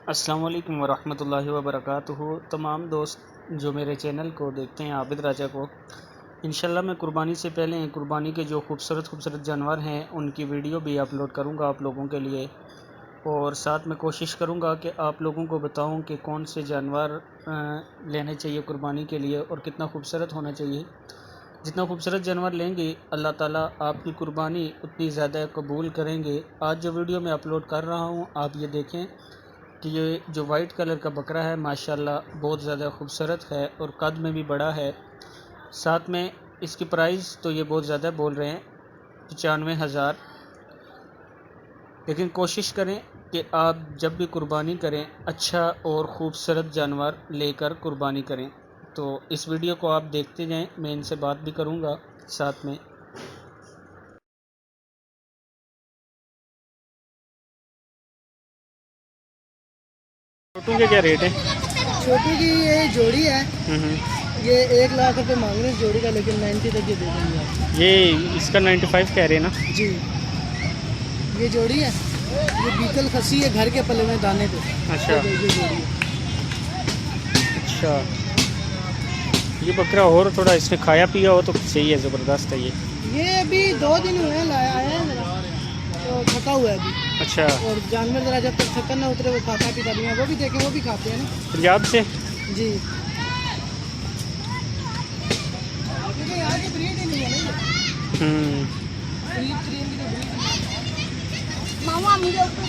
अस्सलाम वालेकुम वरहमतुल्लाहि वबरकातुहू। तमाम दोस्त जो मेरे चैनल को देखते हैं आबिद राजा को, इंशाल्लाह मैं कुर्बानी से पहले कुर्बानी के जो खूबसूरत जानवर हैं उनकी वीडियो भी अपलोड करूंगा आप लोगों के लिए, और साथ में कोशिश करूंगा कि आप लोगों को बताऊं कि कौन से जानवर लेने चाहिए कुर्बानी के लिए और कितना खूबसूरत होना चाहिए। जितना खूबसूरत जानवर लेंगे अल्लाह ताला आपकी कुर्बानी उतनी ज़्यादा कबूल करेंगे। आज जो वीडियो मैं अपलोड कर रहा हूँ आप ये देखें कि ये जो वाइट कलर का बकरा है माशाल्लाह बहुत ज़्यादा खूबसूरत है और कद में भी बड़ा है। साथ में इसकी प्राइस तो ये बहुत ज़्यादा बोल रहे हैं 95,000, लेकिन कोशिश करें कि आप जब भी कुर्बानी करें अच्छा और ख़ूबसूरत जानवर लेकर कुर्बानी करें। तो इस वीडियो को आप देखते जाएं, मैं इनसे बात भी करूंगा साथ में। छोटू के क्या रेट है? छोटू की ये जोड़ी है, ये 1 लाख रुपए मांग रहे हैं जोड़ी का, लेकिन 90 तक ये दे देंगे आप। ये इसका 95 कह रहे हैं ना जी, ये जोड़ी है, ये बीकल खसी है घर के पले में दाने पे। अच्छा ये जोड़ी है। अच्छा, ये बकरा और थोड़ा इसने खाया पिया हो तो सही है, ज़बरदस्त है ये अभी 2 दिन हुए हैं लाया आया है जरा, तो थका हुआ है अभी। अच्छा, और जानवर जरा जब तक थकन ना उतरे वो खाता पीता नहीं है, वो भी देखें वो भी खाते हैं ना। पंजाब से? जी, क्योंकि यहाँ की ब्रीड ही नहीं है ना, ब्रीड की तो ब्रीड। मामा मुझे ऊपर